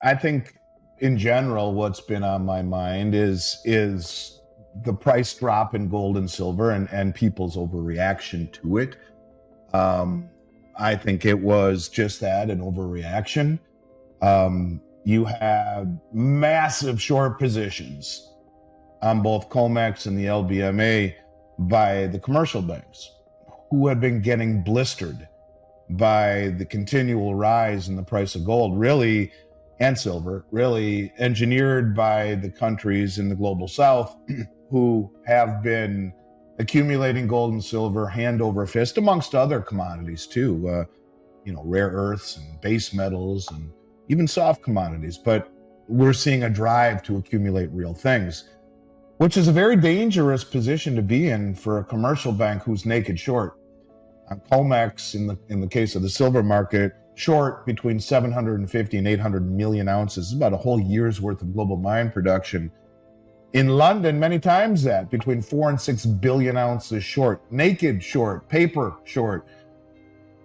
I think in general, what's been on my mind is the price drop in gold and silver and people's overreaction to it. Um, I think it was just that, an overreaction. You have massive short positions on both COMEX and the LBMA by the commercial banks who had been getting blistered by the continual rise in the price of gold, really, and silver, really engineered by the countries in the global south who have been accumulating gold and silver hand over fist, amongst other commodities too, rare earths and base metals and even soft commodities. But we're seeing a drive to accumulate real things, which is a very dangerous position to be in for a commercial bank who's naked short. On COMEX, in the case of the silver market, short between 750 and 800 million ounces, about a whole year's worth of global mine production. In London, many times that, between 4 and 6 billion ounces short, naked short, paper short,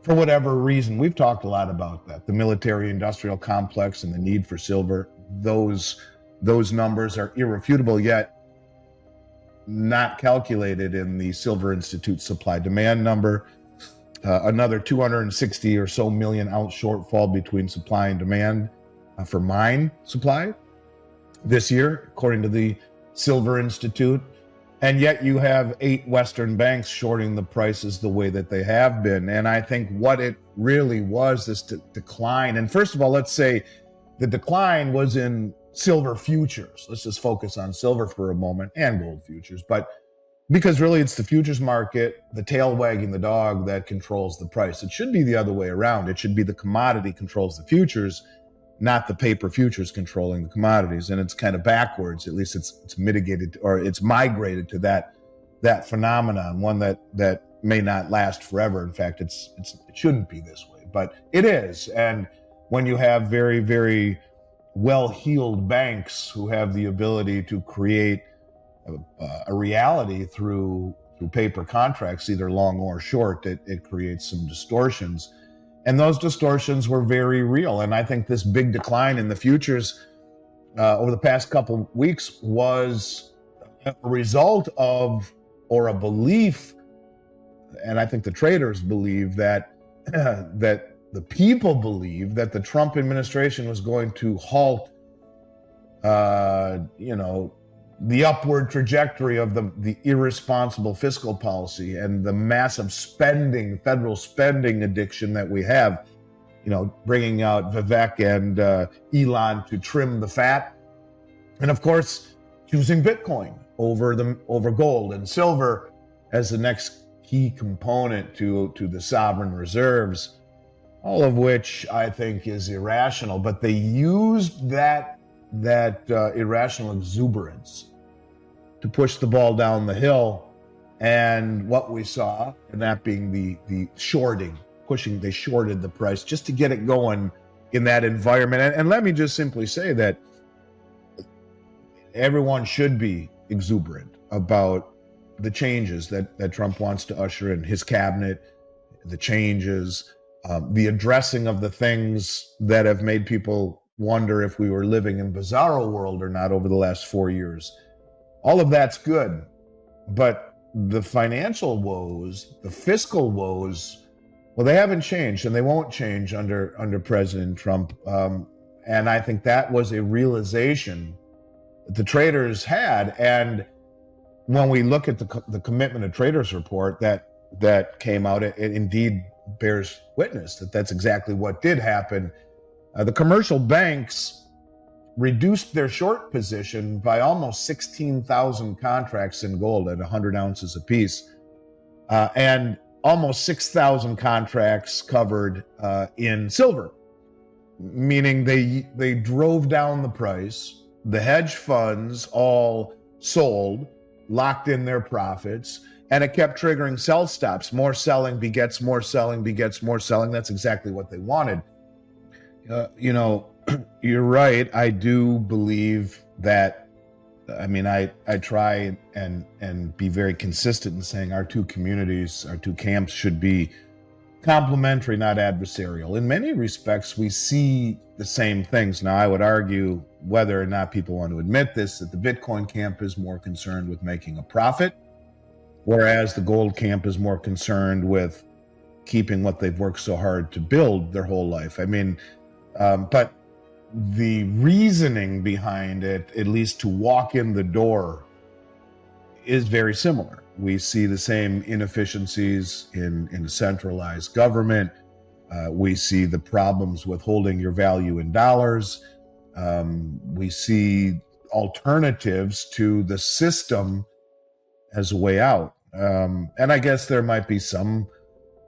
for whatever reason. We've talked a lot about that, the military-industrial complex and the need for silver. Those numbers are irrefutable, yet not calculated in the Silver Institute supply-demand number. Another 260 or so million ounce shortfall between supply and demand for mine supply this year, according to the Silver Institute. And yet you have 8 Western banks shorting the prices the way that they have been. And I think what it really was, this decline. And first of all, let's say the decline was in silver futures. Let's just focus on silver for a moment, and gold futures. But because really it's the futures market, the tail wagging the dog, that controls the price. It should be the other way around. It should be the commodity controls the futures, not the paper futures controlling the commodities. And it's kind of backwards. At least it's mitigated, or it's migrated to that phenomenon, one that may not last forever. In fact, it shouldn't be this way, but it is. And when you have very, very well-heeled banks who have the ability to create a reality through paper contracts, either long or short, it creates some distortions. And those distortions were very real. And I think this big decline in the futures over the past couple weeks was a result of, or a belief, and I think the traders believe that that the people believe that the Trump administration was going to halt the upward trajectory of the irresponsible fiscal policy and the massive federal spending addiction that we have, bringing out Vivek and Elon to trim the fat. And of course, choosing Bitcoin over gold and silver as the next key component to the sovereign reserves, all of which I think is irrational. But they used that irrational exuberance to push the ball down the hill. And what we saw, and that being the shorting, they shorted the price just to get it going in that environment. And let me just simply say that everyone should be exuberant about the changes that Trump wants to usher in, his cabinet, the changes, the addressing of the things that have made people wonder if we were living in bizarro world or not over the last 4 years. All of that's good, but the financial woes, the fiscal woes, well, they haven't changed, and they won't change under President Trump. And I think that was a realization that the traders had. And when we look at the commitment of traders report that came out, it indeed bears witness that that's exactly what did happen. The commercial banks reduced their short position by almost 16,000 contracts in gold at 100 ounces apiece, and almost 6,000 contracts covered in silver, meaning they drove down the price. The hedge funds all sold, locked in their profits, and it kept triggering sell stops. More selling begets more selling begets more selling. That's exactly what they wanted. You're right. I do believe that. I mean, I try and be very consistent in saying our two communities, our two camps should be complementary, not adversarial. In many respects, we see the same things. Now, I would argue, whether or not people want to admit this, that the Bitcoin camp is more concerned with making a profit, whereas the gold camp is more concerned with keeping what they've worked so hard to build their whole life. I mean, but the reasoning behind it, at least to walk in the door, is very similar. We see the same inefficiencies in centralized government. We see the problems with holding your value in dollars. We see alternatives to the system as a way out. And I guess there might be some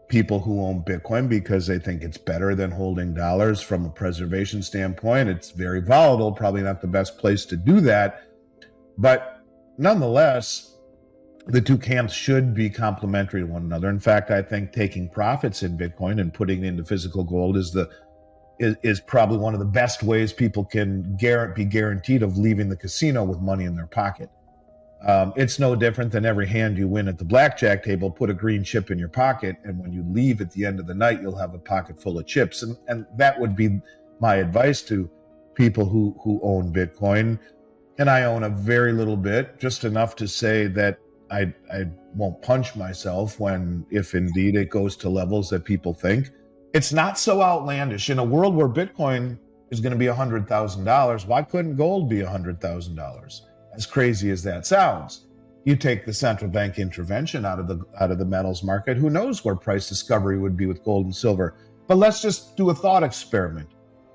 people who own Bitcoin because they think it's better than holding dollars from a preservation standpoint. It's very volatile, probably not the best place to do that. But nonetheless, the two camps should be complementary to one another. In fact, I think taking profits in Bitcoin and putting it into physical gold is probably one of the best ways people can be guaranteed of leaving the casino with money in their pocket. It's no different than every hand you win at the blackjack table. Put a green chip in your pocket, and when you leave at the end of the night, you'll have a pocket full of chips. And that would be my advice to people who own Bitcoin. And I own a very little bit, just enough to say that I won't punch myself if indeed it goes to levels that people think. It's not so outlandish. In a world where Bitcoin is going to be $100,000, why couldn't gold be $100,000? As crazy as that sounds. You take the central bank intervention out of the metals market, who knows where price discovery would be with gold and silver. But let's just do a thought experiment.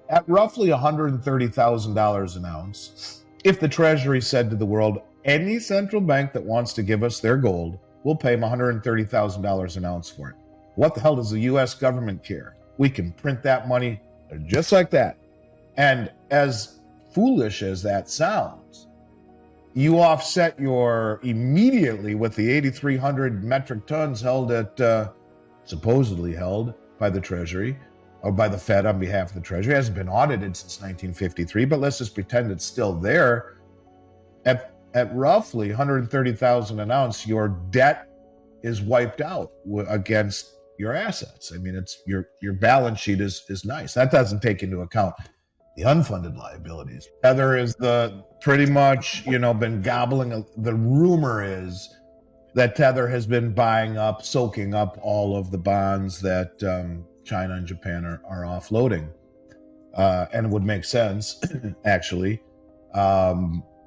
At roughly $130,000 an ounce, if the Treasury said to the world, any central bank that wants to give us their gold, we'll pay them $130,000 an ounce for it. What the hell does the US government care? We can print that money just like that. And as foolish as that sounds, you offset immediately with the 8,300 metric tons supposedly held by the Treasury, or by the Fed on behalf of the Treasury. It hasn't been audited since 1953, but let's just pretend it's still there. At roughly 130,000 an ounce, your debt is wiped out against your assets. I mean, your balance sheet is nice. That doesn't take into account the unfunded liabilities. Tether is pretty much, been gobbling. The rumor is that Tether has been soaking up all of the bonds that China and Japan are offloading. And it would make sense, actually.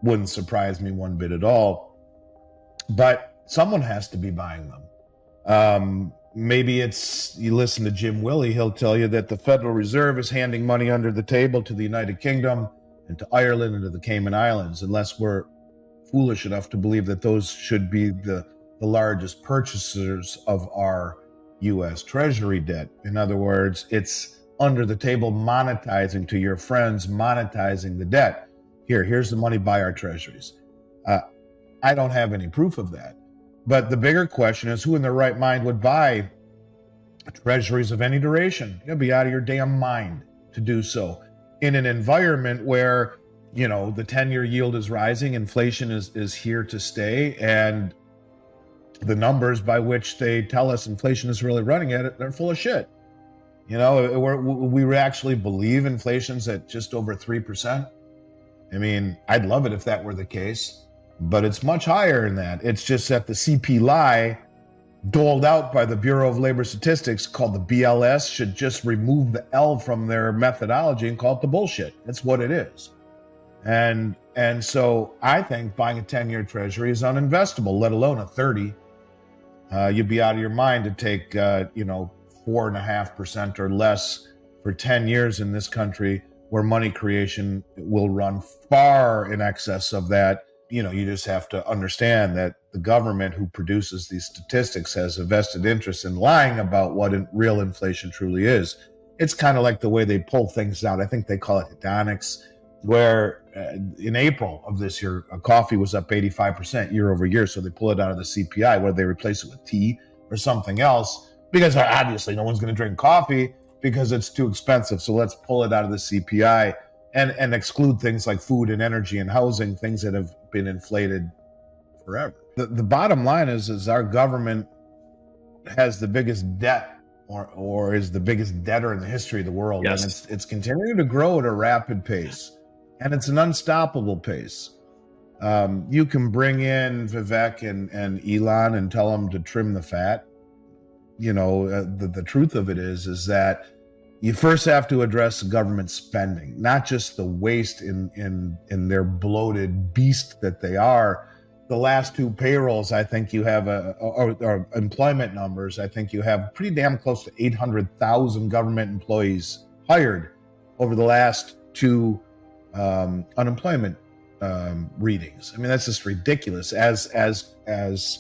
Wouldn't surprise me one bit at all. But someone has to be buying them. Maybe you listen to Jim Willey, he'll tell you that the Federal Reserve is handing money under the table to the United Kingdom and to Ireland and to the Cayman Islands, unless we're foolish enough to believe that those should be the largest purchasers of our U.S. Treasury debt. In other words, it's under the table monetizing to your friends, monetizing the debt. Here's the money, buy our treasuries. I don't have any proof of that. But the bigger question is, who in their right mind would buy treasuries of any duration? You'll be out of your damn mind to do so in an environment where, the 10-year yield is rising, inflation is here to stay, and the numbers by which they tell us inflation is really running at it, they're full of shit. We actually believe inflation's at just over 3%. I mean, I'd love it if that were the case, but it's much higher than that. It's just that the CPI doled out by the Bureau of Labor Statistics, called the BLS, should just remove the L from their methodology and call it the bullshit. That's what it is. And so I think buying a 10-year treasury is uninvestable, let alone a 30. You'd be out of your mind to take, 4.5% or less for 10 years in this country, where money creation will run far in excess of that. You just have to understand that the government who produces these statistics has a vested interest in lying about what real inflation truly is. It's kind of like the way they pull things out. I think they call it hedonics, where in April of this year, coffee was up 85% year over year. So they pull it out of the CPI, whether they replace it with tea or something else, because obviously no one's going to drink coffee because it's too expensive. So let's pull it out of the CPI and exclude things like food and energy and housing, things that have been inflated forever. The bottom line is our government has the biggest debt or is the biggest debtor in the history of the world. Yes. And it's continuing to grow at a rapid pace. And it's an unstoppable pace. You can bring in Vivek and Elon and tell them to trim the fat. The truth of it is that you first have to address government spending, not just the waste in their bloated beast that they are. The last two payrolls, I think you have or employment numbers, I think you have pretty damn close to 800,000 government employees hired over the last two unemployment readings. I mean, that's just ridiculous as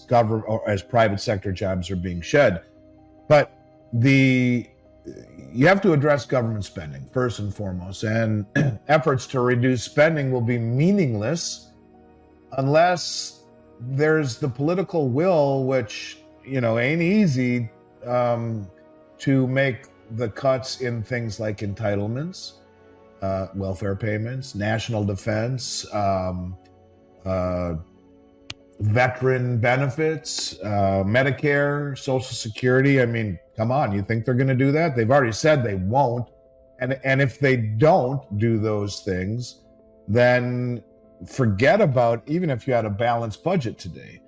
government or as private sector jobs are being shed. But you have to address government spending first and foremost, and efforts to reduce spending will be meaningless unless there's the political will, which ain't easy, to make the cuts in things like entitlements, welfare payments, national defense, veteran benefits, Medicare, Social Security. I mean, come on, you think they're going to do that? They've already said they won't. And if they don't do those things, then forget about, even if you had a balanced budget today,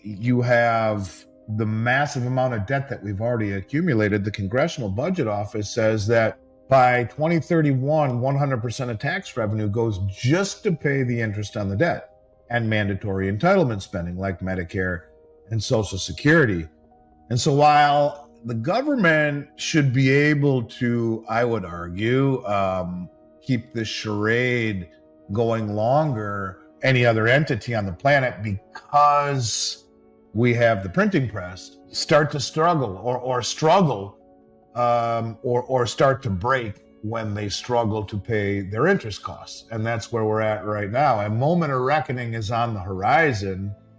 you have the massive amount of debt that we've already accumulated. The Congressional Budget Office says that by 2031, 100% of tax revenue goes just to pay the interest on the debt and mandatory entitlement spending like Medicare and Social Security. And so while the government should be able to, I would argue, keep this charade going longer, any other entity on the planet, because we have the printing press, start to struggle or struggle or start to break when they struggle to pay their interest costs. And that's where we're at right now. A moment of reckoning is on the horizon.